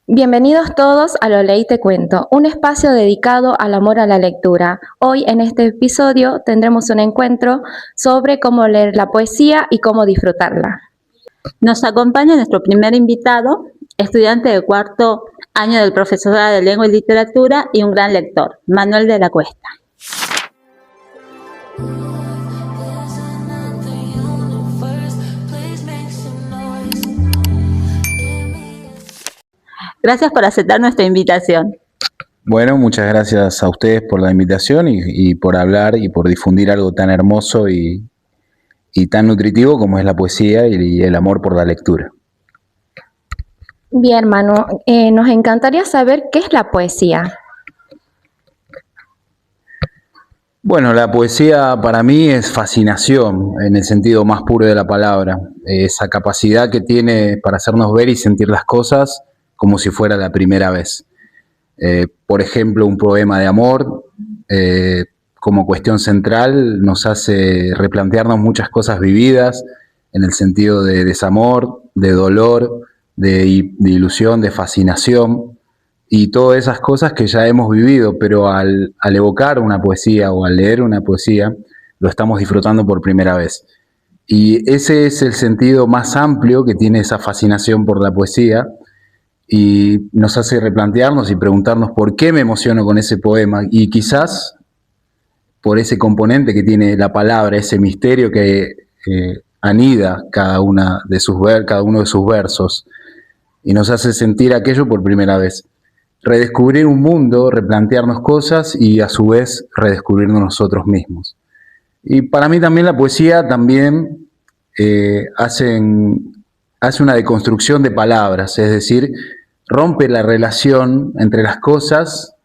Bienvenidos todos a Lo Leí Te Cuento, un espacio dedicado al amor a la lectura. Hoy en este episodio tendremos un encuentro sobre cómo leer la poesía y cómo disfrutarla. Nos acompaña nuestro primer invitado, estudiante de cuarto año del Profesorado de Lengua y Literatura y un gran lector, Manuel de la Cuesta. Gracias por aceptar nuestra invitación. Bueno, muchas gracias a ustedes por la invitación y por hablar y por difundir algo tan hermoso y tan nutritivo como es la poesía y el amor por la lectura. Bien, Manu, nos encantaría saber qué es la poesía. Bueno, la poesía para mí es fascinación en el sentido más puro de la palabra. Esa capacidad que tiene para hacernos ver y sentir las cosas como si fuera la primera vez. Por ejemplo, un poema de amor, como cuestión central, nos hace replantearnos muchas cosas vividas en el sentido de desamor, de dolor, de ilusión, de fascinación y todas esas cosas que ya hemos vivido, pero al evocar una poesía o al leer una poesía, lo estamos disfrutando por primera vez. Y ese es el sentido más amplio que tiene esa fascinación por la poesía, y nos hace replantearnos y preguntarnos por qué me emociono con ese poema, y quizás por ese componente que tiene la palabra, ese misterio que anida cada uno de sus versos, y nos hace sentir aquello por primera vez. Redescubrir un mundo, replantearnos cosas y a su vez redescubrirnos nosotros mismos. Y para mí también la poesía también hace una deconstrucción de palabras, es decir, rompe la relación entre las cosas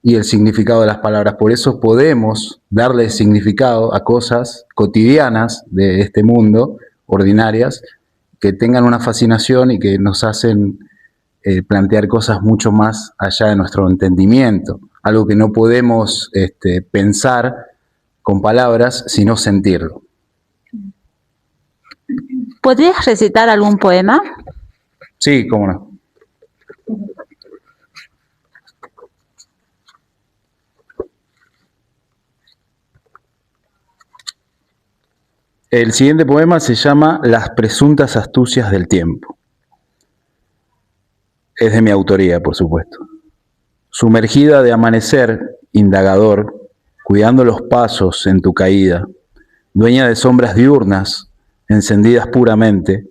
y el significado de las palabras. Por eso podemos darle significado a cosas cotidianas de este mundo, ordinarias, que tengan una fascinación y que nos hacen plantear cosas mucho más allá de nuestro entendimiento, algo que no podemos pensar con palabras, sino sentirlo. ¿Podrías recitar algún poema? Sí, cómo no. El siguiente poema se llama Las presuntas astucias del tiempo. Es de mi autoría, por supuesto. Sumergida de amanecer, indagador, cuidando los pasos en tu caída, dueña de sombras diurnas, encendidas puramente,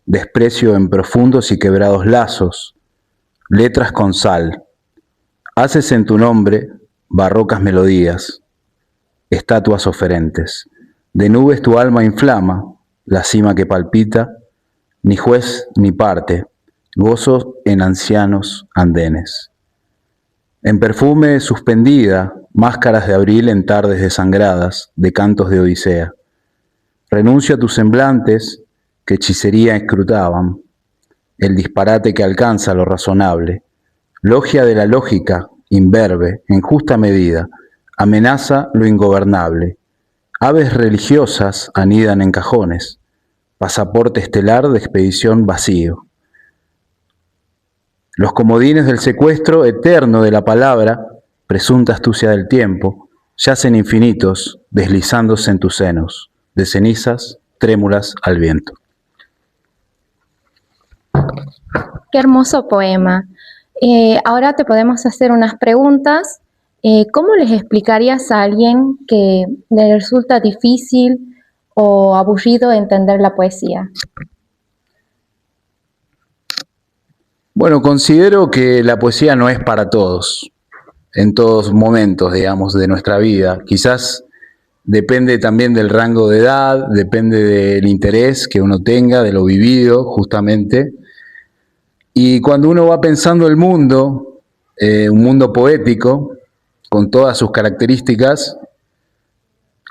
desprecio en profundos y quebrados lazos, letras con sal, haces en tu nombre barrocas melodías, estatuas oferentes, de nubes tu alma inflama, la cima que palpita, ni juez ni parte, gozo en ancianos andenes. En perfume suspendida, máscaras de abril en tardes desangradas, de cantos de Odisea. Renuncio a tus semblantes que hechicería escrutaban, el disparate que alcanza lo razonable, logia de la lógica, imberbe, en justa medida, amenaza lo ingobernable. Aves religiosas anidan en cajones, pasaporte estelar de expedición vacío. Los comodines del secuestro eterno de la palabra, presunta astucia del tiempo, yacen infinitos, deslizándose en tus senos, de cenizas trémulas al viento. Qué hermoso poema. Ahora te podemos hacer unas preguntas. ¿Cómo les explicarías a alguien que le resulta difícil o aburrido entender la poesía? Bueno, considero que la poesía no es para todos, en todos momentos, digamos, de nuestra vida. Quizás depende también del rango de edad, depende del interés que uno tenga, de lo vivido, justamente. Y cuando uno va pensando el mundo, un mundo poético, con todas sus características,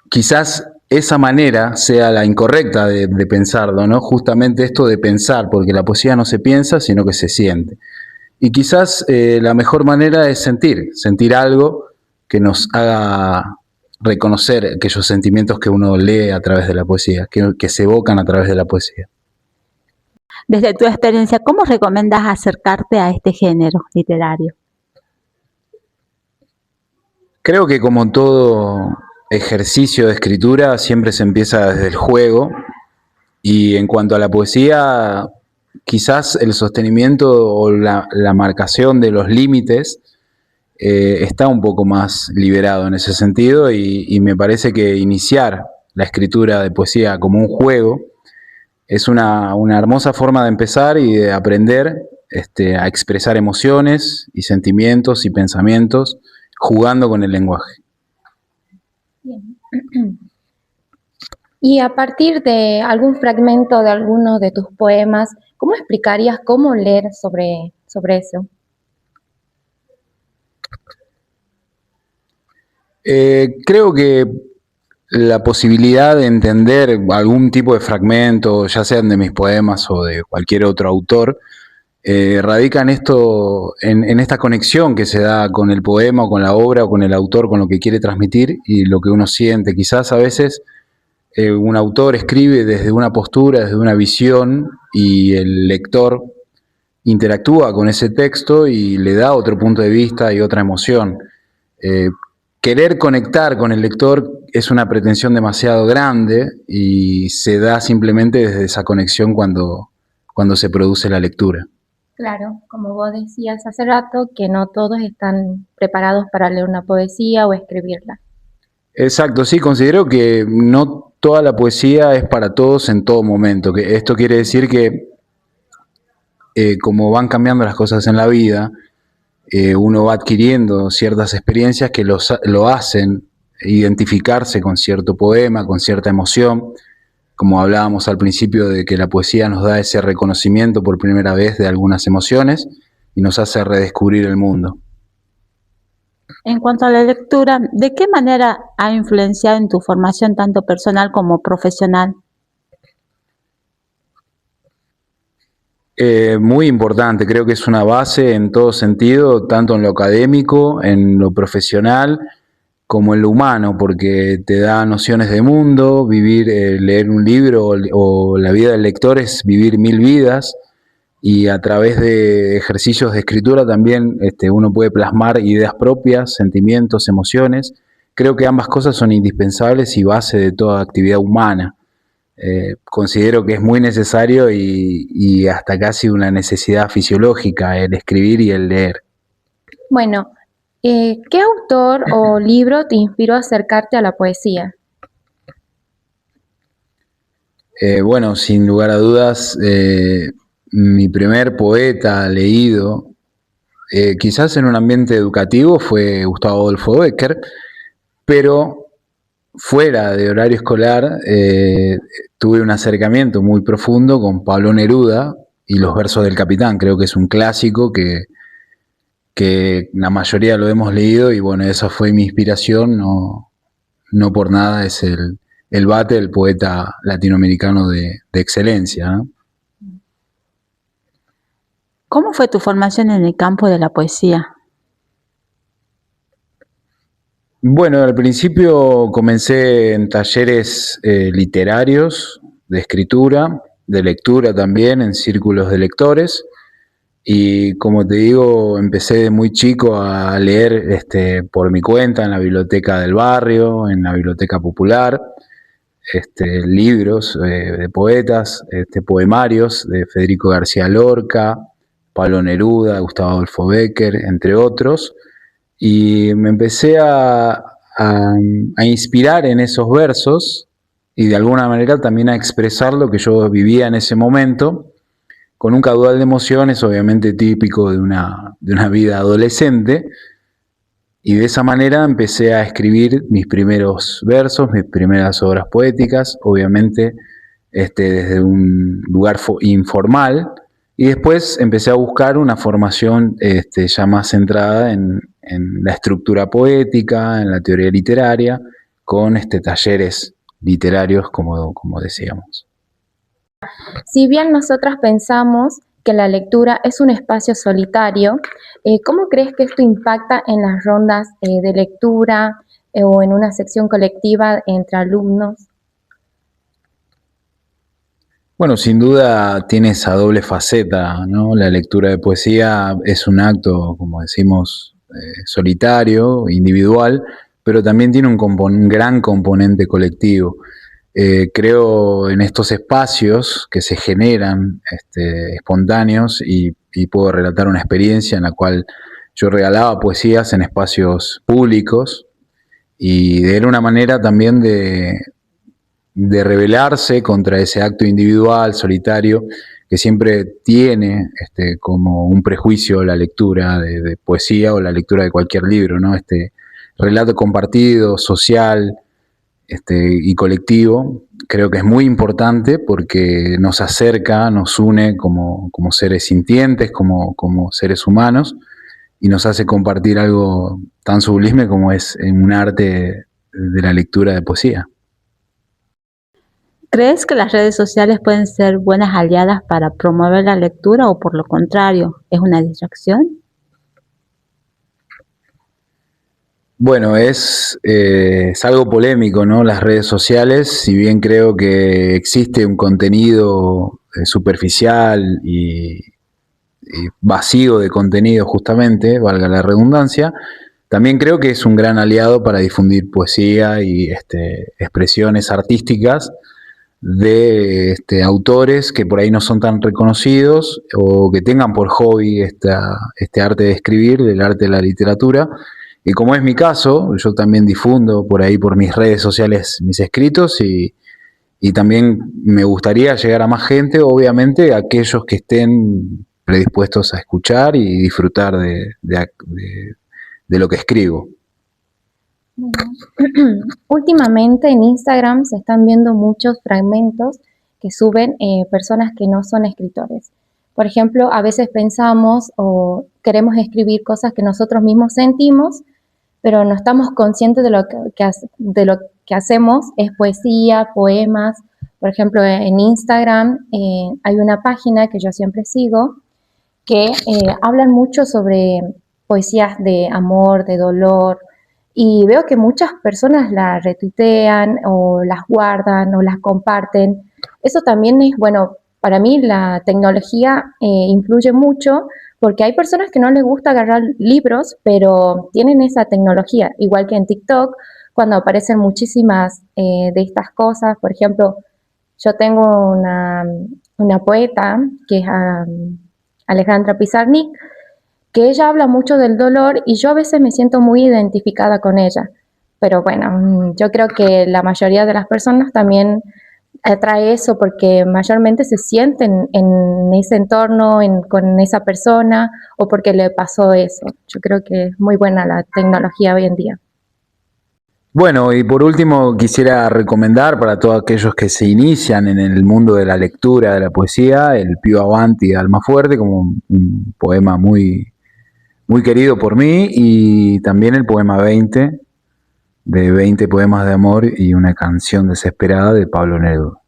quizás esa manera sea la incorrecta de pensarlo, ¿no? Justamente esto de pensar, porque la poesía no se piensa, sino que se siente. Y quizás la mejor manera es sentir algo que nos haga reconocer aquellos sentimientos que uno lee a través de la poesía, que se evocan a través de la poesía. Desde tu experiencia, ¿cómo recomiendas acercarte a este género literario? Creo que como todo ejercicio de escritura siempre se empieza desde el juego, y en cuanto a la poesía, quizás el sostenimiento o la marcación de los límites está un poco más liberado en ese sentido, y me parece que iniciar la escritura de poesía como un juego es una hermosa forma de empezar y de aprender a expresar emociones y sentimientos y pensamientos jugando con el lenguaje. Bien. Y a partir de algún fragmento de alguno de tus poemas, ¿cómo explicarías cómo leer sobre eso? Creo que la posibilidad de entender algún tipo de fragmento, ya sean de mis poemas o de cualquier otro autor, radica en en esta conexión que se da con el poema o con la obra o con el autor, con lo que quiere transmitir y lo que uno siente. Quizás a veces un autor escribe desde una postura, desde una visión, y el lector interactúa con ese texto y le da otro punto de vista y otra emoción. Querer conectar con el lector es una pretensión demasiado grande y se da simplemente desde esa conexión cuando se produce la lectura. Claro, como vos decías hace rato, que no todos están preparados para leer una poesía o escribirla. Exacto, sí, considero que no toda la poesía es para todos en todo momento. Que esto quiere decir que como van cambiando las cosas en la vida, uno va adquiriendo ciertas experiencias que lo hacen identificarse con cierto poema, con cierta emoción, como hablábamos al principio de que la poesía nos da ese reconocimiento por primera vez de algunas emociones y nos hace redescubrir el mundo. En cuanto a la lectura, ¿de qué manera ha influenciado en tu formación tanto personal como profesional? Muy importante, creo que es una base en todo sentido, tanto en lo académico, en lo profesional, como en lo humano, porque te da nociones de mundo. Leer un libro o la vida del lector es vivir 1000 vidas, y a través de ejercicios de escritura también uno puede plasmar ideas propias, sentimientos, emociones. Creo que ambas cosas son indispensables y base de toda actividad humana. Considero que es muy necesario y hasta casi una necesidad fisiológica el escribir y el leer. Bueno, ¿qué autor o libro te inspiró a acercarte a la poesía? Bueno, sin lugar a dudas, mi primer poeta leído, quizás en un ambiente educativo, fue Gustavo Adolfo Bécquer, pero fuera de horario escolar tuve un acercamiento muy profundo con Pablo Neruda y los versos del Capitán. Creo que es un clásico que la mayoría lo hemos leído, y bueno, esa fue mi inspiración. No por nada es el Bate, el poeta latinoamericano de excelencia, ¿no? ¿Cómo fue tu formación en el campo de la poesía? Bueno, al principio comencé en talleres literarios, de escritura, de lectura también, en círculos de lectores. Y como te digo, empecé de muy chico a leer por mi cuenta en la biblioteca del barrio, en la biblioteca popular, libros de poetas, poemarios de Federico García Lorca, Pablo Neruda, Gustavo Adolfo Bécquer, entre otros. Y me empecé a inspirar en esos versos y de alguna manera también a expresar lo que yo vivía en ese momento, con un caudal de emociones obviamente típico de una vida adolescente. Y de esa manera empecé a escribir mis primeros versos, mis primeras obras poéticas, obviamente desde un lugar informal, Y después empecé a buscar una formación ya más centrada en la estructura poética, en la teoría literaria, con talleres literarios, como decíamos. Si bien nosotros pensamos que la lectura es un espacio solitario, ¿cómo crees que esto impacta en las rondas de lectura o en una sección colectiva entre alumnos? Bueno, sin duda tiene esa doble faceta, ¿no? La lectura de poesía es un acto, como decimos, solitario, individual, pero también tiene un gran componente colectivo. Creo en estos espacios que se generan espontáneos y puedo relatar una experiencia en la cual yo regalaba poesías en espacios públicos y era una manera también de rebelarse contra ese acto individual, solitario, que siempre tiene como un prejuicio la lectura de poesía o la lectura de cualquier libro, ¿no? Este relato compartido, social y colectivo, creo que es muy importante porque nos acerca, nos une como seres sintientes, como seres humanos, y nos hace compartir algo tan sublime como es un arte de la lectura de poesía. ¿Crees que las redes sociales pueden ser buenas aliadas para promover la lectura o por lo contrario, es una distracción? Bueno, es algo polémico, ¿no? Las redes sociales, si bien creo que existe un contenido superficial y vacío de contenido justamente, valga la redundancia, también creo que es un gran aliado para difundir poesía y expresiones artísticas de autores que por ahí no son tan reconocidos o que tengan por hobby este arte de escribir, del arte de la literatura. Y como es mi caso, yo también difundo por ahí por mis redes sociales mis escritos y también me gustaría llegar a más gente, obviamente aquellos que estén predispuestos a escuchar y disfrutar de lo que escribo. Últimamente en Instagram se están viendo muchos fragmentos que suben personas que no son escritores. Por ejemplo, a veces pensamos o queremos escribir cosas que nosotros mismos sentimos, pero no estamos conscientes de de lo que hacemos, es poesía, poemas. Por ejemplo, en Instagram hay una página que yo siempre sigo que hablan mucho sobre poesías de amor, de dolor, y veo que muchas personas las retuitean o las guardan o las comparten. Eso también es, bueno, para mí la tecnología influye mucho porque hay personas que no les gusta agarrar libros, pero tienen esa tecnología, igual que en TikTok, cuando aparecen muchísimas de estas cosas. Por ejemplo, yo tengo una poeta que es Alejandra Pizarnik, que ella habla mucho del dolor y yo a veces me siento muy identificada con ella. Pero bueno, yo creo que la mayoría de las personas también atrae eso porque mayormente se sienten en ese entorno, con esa persona o porque le pasó eso. Yo creo que es muy buena la tecnología hoy en día. Bueno, y por último quisiera recomendar para todos aquellos que se inician en el mundo de la lectura, de la poesía, el Pío Avanti de Almafuerte, como un poema muy, muy querido por mí, y también el poema 20, de 20 poemas de amor y una canción desesperada de Pablo Neruda.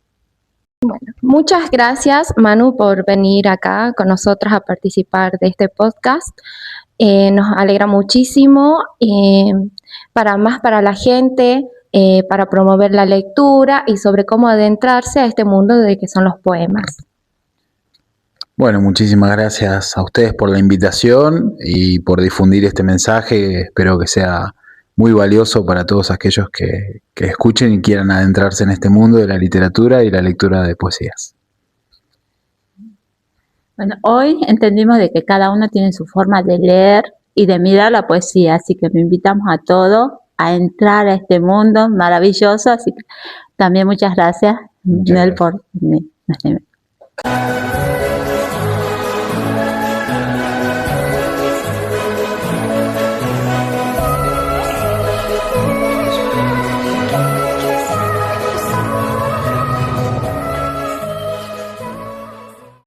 Bueno, muchas gracias Manu por venir acá con nosotros a participar de este podcast. Nos alegra muchísimo para la gente, para promover la lectura y sobre cómo adentrarse a este mundo de que son los poemas. Bueno, muchísimas gracias a ustedes por la invitación y por difundir este mensaje. Espero que sea muy valioso para todos aquellos que escuchen y quieran adentrarse en este mundo de la literatura y la lectura de poesías. Bueno, hoy entendimos de que cada uno tiene su forma de leer y de mirar la poesía, así que lo invitamos a todos a entrar a este mundo maravilloso, así que también muchas gracias, Mel, por venir.